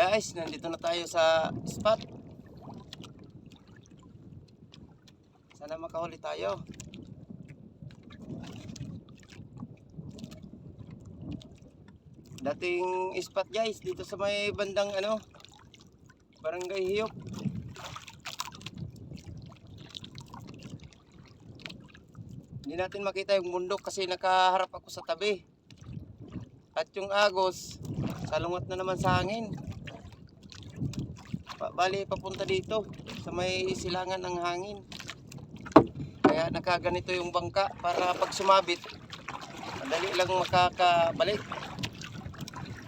Guys, nandito na tayo sa spot. Sana makahuli tayo. Dating spot guys, dito sa may bandang Barangay Hiyop. Hindi natin makita yung bundok kasi nakaharap ako sa tabi. At yung agos, salungat na naman sa hangin. Bali papunta dito sa may silangan ng hangin. Kaya nakaganito yung bangka para pag sumabit, madali lang makakabalik.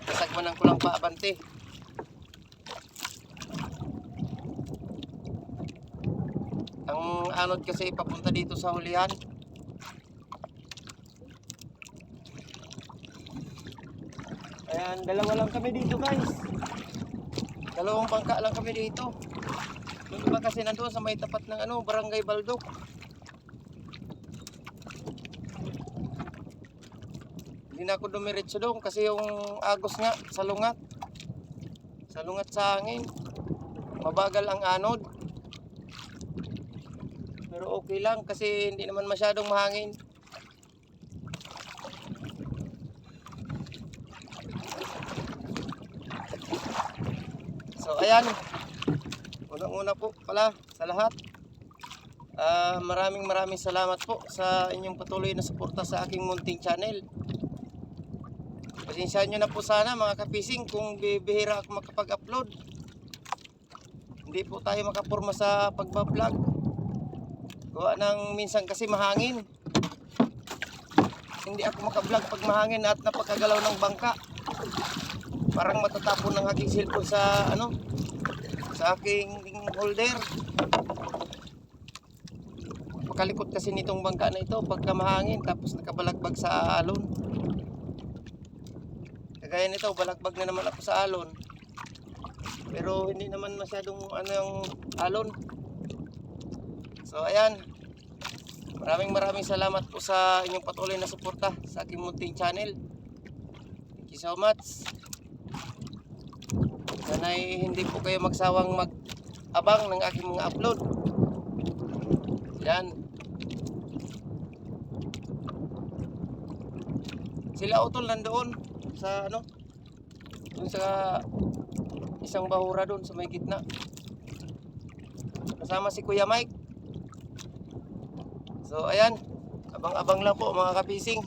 Kasagmanan ko lang pa abante. Ang anod kasi papunta dito sa hulihan. Ayan, dalawa lang kami dito guys. Dalawang bangka lang kami dito. Yung iba kasi nandoon sa may tapat ng Barangay Baldok. Hindi na ako dumiretso doon kasi yung agos nga salungat. Salungat sa hangin. Mabagal ang anod. Pero okay lang kasi hindi naman masyadong mahangin. So ayan, unang-una po pala sa lahat, maraming salamat po sa inyong patuloy na suporta sa aking munting channel. Pasensyahan nyo na po sana mga kapising kung bibihira ako makapag-upload. Hindi po tayo makapurma sa pagbablog. Gawa ng minsan kasi mahangin. Hindi ako makablog pag mahangin at napakagalaw ng bangka. Parang matatapon ng aking cellphone sa sa aking holder. Pagkalikot kasi nitong bangka na ito pagka mahangin tapos nakabalagbag sa alon. Kagaya nito, balagbag na naman ako sa alon. Pero hindi naman masyadong yung alon. So ayan. Maraming salamat po sa inyong patuloy na suporta sa aking munting channel. Thank you so much. Sana'y hindi po kayo magsawang mag-abang ng aking mga upload. Yan. Sila utol nandoon sa doon sa isang bahura doon sa may gitna. Kasama si Kuya Mike. So ayan, abang-abang lang po mga kapising.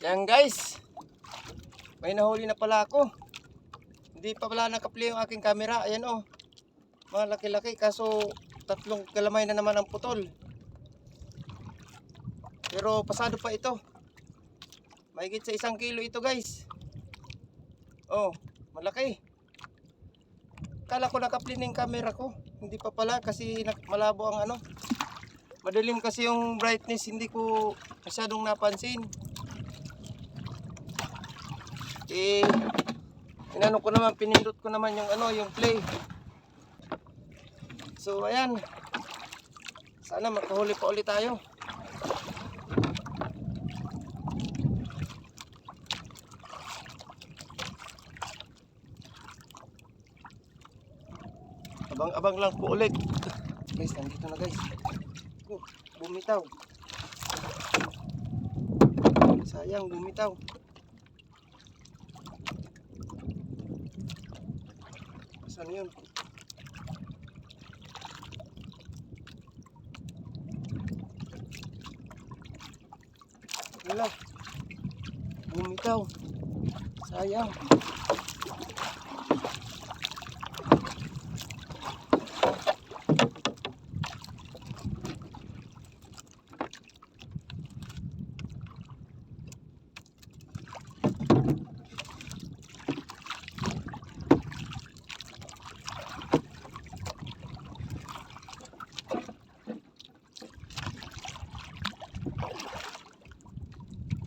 Yan guys. May nahuli na pala ako. Hindi pa pala nakaplay yung aking camera. Ayan mga laki-laki. Kaso tatlong kalamay na naman ang putol. Pero pasado pa ito. Mahigit sa 1 kilo ito guys. Malaki. Kala ko nakaplay na yung camera ko. Hindi pa pala kasi malabo ang madilim kasi yung brightness. Hindi ko masyadong napansin. Inano ko naman, pinindot ko naman yung play. So ayan, sana makahuli pa ulit tayo. Abang-abang lang po ulit. Guys, nandito na guys. Bumitaw. Sayang, bumitaw. Saan yun? Wala. Bumitaw. Sayang.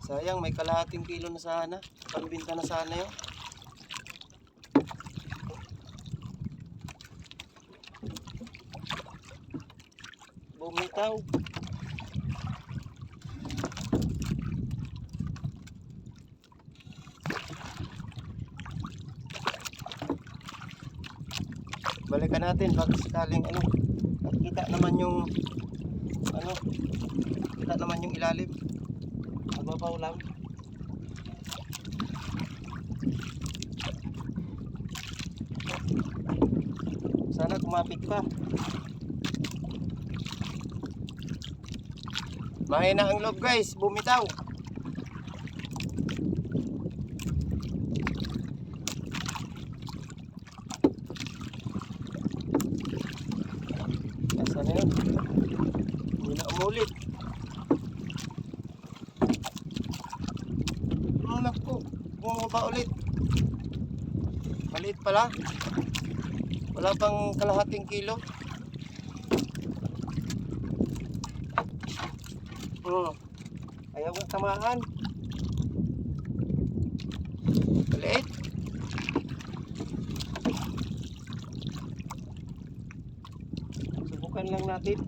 Sayang, may kalahating kilo na sana. Pambinta na sana yun. Bumitaw. natin baka sakaling ano, kita naman yung ano, kita naman yung ilalim. Mababaw lang. Sana kumapit pa. Mahina ang loob guys, bumitaw. Sana yun. Hindi na umulit. Naku, bumaba ulit. Maliit pala. Wala pang kalahating kilo. Ayaw nga tamaan. Maliit. Subukan lang natin.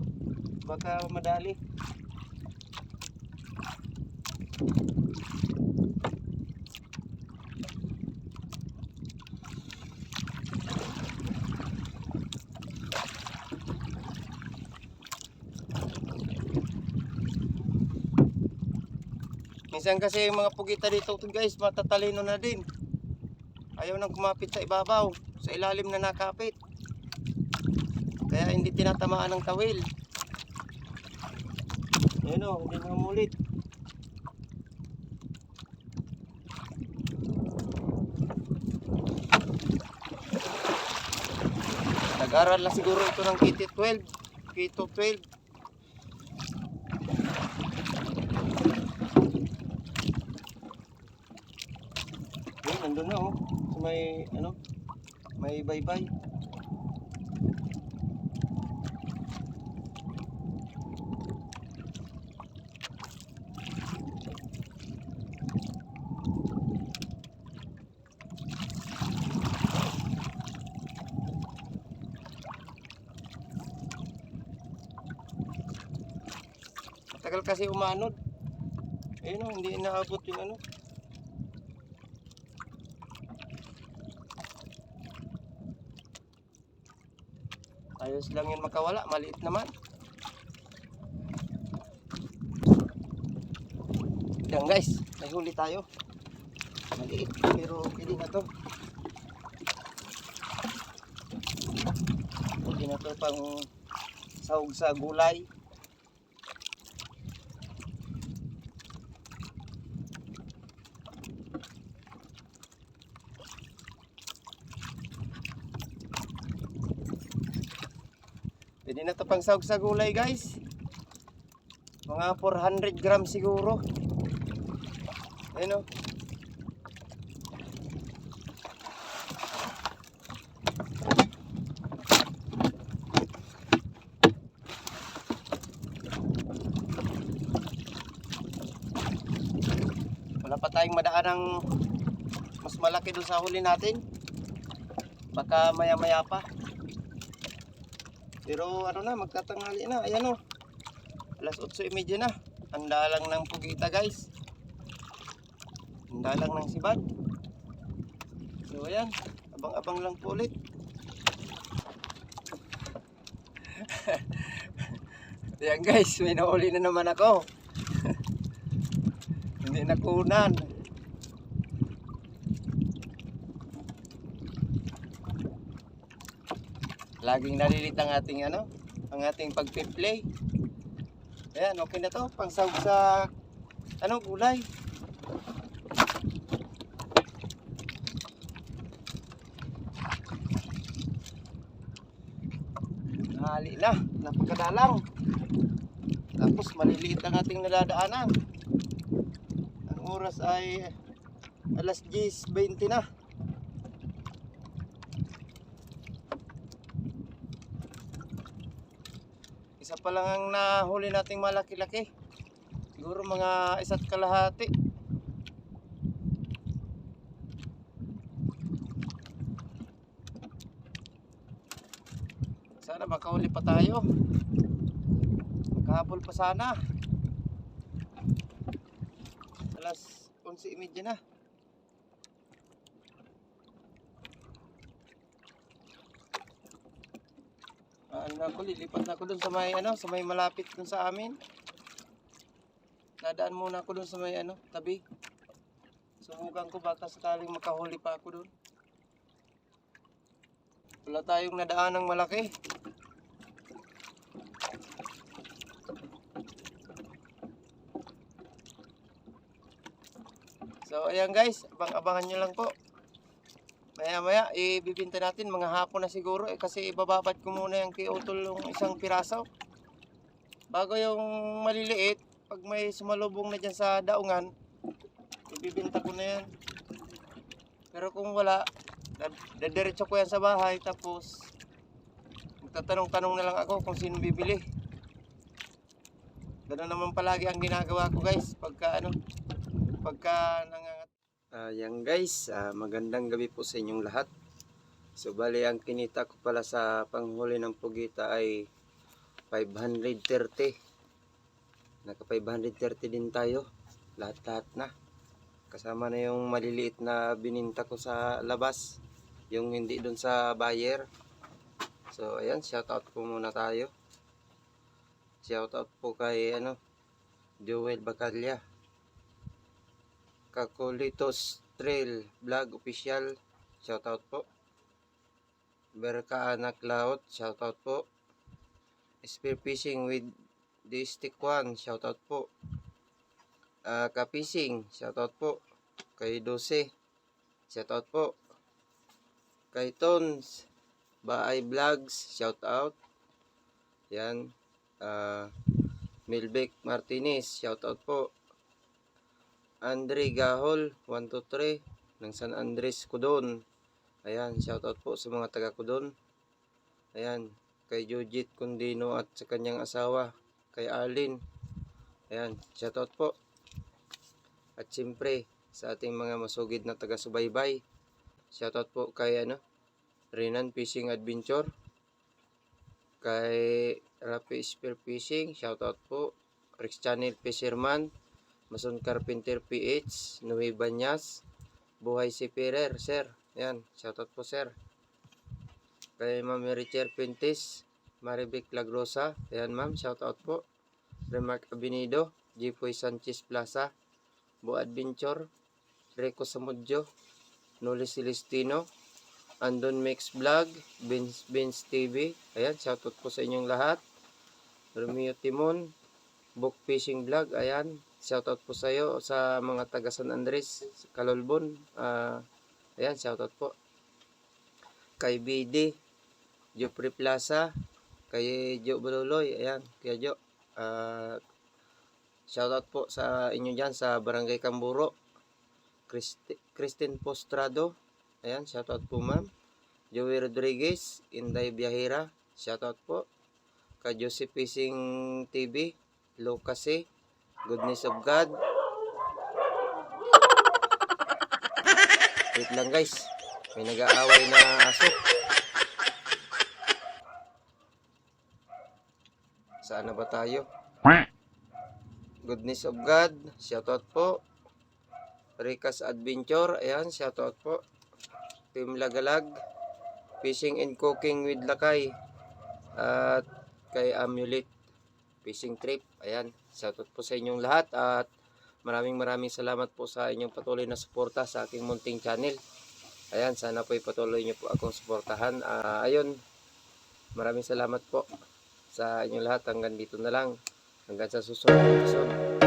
Baka madali. Minsan kasi yung mga pugita dito guys, matatalino na din. Ayaw nang kumapit sa ibabaw, sa ilalim na nakapit. Kaya hindi tinatamaan ng tawil. Ayun o, hindi na umulit. Nag-aral na siguro ito ng KT12, KT12. Nandun na oh, so may ano, may baybay. Matagal kasi umanod. Ayun oh, hindi inaabot yung ano. Ayos lang yun makawala, maliit naman. Yan guys, may huli tayo. Maliit, pero pwede na to. Pwede na to pang sahog sa gulay. Pwede na ito pang sahog sa gulay guys. Mga 400 grams siguro. Ayun o. Wala pa tayong madaan ng mas malaki doon sa huli natin. Baka maya maya pa. Pero ano na, magtatanghali na. Ayan o. Alas 8:30 na. Handa lang ng pugita guys. Handa lang ng sibad. So ayan. Abang-abang lang po ulit. Ayan guys. May nauli na naman ako. Hindi nakunan. Laging nalilit ang ating ano, ang ating pagpi-play. Ayan, okay na to, pangsahog sa ano, gulay. Nahali na, napakadalang. Tapos maliliit ang ating naladaanan. Ang oras ay alas 10:20 na. Isa pa lang ang nahuli nating malaki-laki. Siguro mga 1.5. Sana makahuli pa tayo. Makahabol pa sana. Alas 11:30 na. Ano na ako, lilipat na ako dun sa may ano, sa may malapit dun sa amin. Dadaan muna ako dun sa may ano, tabi. Subukan ko baka sakaling makahuli pa ako dun. Wala tayong nadaan ng malaki. So ayan guys, abang-abangan nyo lang po. Maya maya ibibinta natin mga hapon na siguro kasi ibababad ko muna yung kay Utol yung isang piraso. Bago yung maliliit, pag may sumalubong na dyan sa daungan, ibibinta ko na yan. Pero kung wala, dadiretso ko yan sa bahay tapos magtatanong-tanong na lang ako kung sino bibili. Ganun naman palagi ang ginagawa ko guys pagka nangangat. Yan guys, magandang gabi po sa inyong lahat. So bali ang kinita ko pala sa panghuli ng pugita ay 530. Naka 530 din tayo. Lahat-lahat na. Kasama na yung maliliit na bininta ko sa labas. Yung hindi dun sa buyer. So ayan, shoutout po muna tayo. Shoutout po kay Joel Bacalya. Kakulitos Trail Vlog Official, shoutout po. Berka Anak Laot, shoutout po. Spear Fishing with the Stick One, shoutout po. Ka-Fishing, shoutout po. Kay Dose, shoutout po. Kay Tons Baay Vlogs, shoutout. Yan. Milbeck Martinez, shoutout po. Andre Gahol 123 ng San Andres Cudon. Ayan, shoutout po sa mga taga Cudon. Ayan, kay Jujit Condino at sa kanyang asawa, kay Arlene. Ayan, shoutout po. At siyempre sa ating mga masugid na taga-subaybay. Shoutout po kay Renan Fishing Adventure. Kay Rapi Spear Fishing, shoutout po. Rex Channel Fisherman, Mason Carpenter PH, Noe Banyas, Buhay si Perer, sir. Yan, shoutout po sir. Kay Ma'am Richard Pintis, Marivic Lagrosa, ayan ma'am, shoutout po. Remark Abinido, Jipoy Sanchez Plaza, Bo Adventure, Rico Samudjo, Noli Celestino, Andon Mix Vlog, Beans TV, ayan, shoutout po sa inyong lahat. Romeo Timon, Book Fishing Vlog, ayan, shoutout po sa iyo sa mga taga San Andres, Kalolbon. Ayan, shoutout po. Kay BD, Jopri Plaza, kay Jo Bululoy, ayan, kay Jo. Shoutout po sa inyo dyan sa Barangay Camburo. Christine Postrado, ayan, shoutout po ma'am. Joey Rodriguez, Inday Biahira, shoutout po. Kay Joseph Fishing TV, Lucas Goodness of God. Wait lang guys, may nag-aaway na aso. Saan na ba tayo? Goodness of God, shoutout po. Ricas Adventure, ayan, shoutout po. Team Lagalag, Fishing and Cooking with Lakay, at kay Amulet Fishing Trip, ayan, shoutout po sa inyong lahat at maraming salamat po sa inyong patuloy na suporta sa aking munting channel. Ayan, sana po ipatuloy nyo po akong suportahan. Ayun, maraming salamat po sa inyong lahat. Hanggang dito na lang. Hanggang sa susunod episode.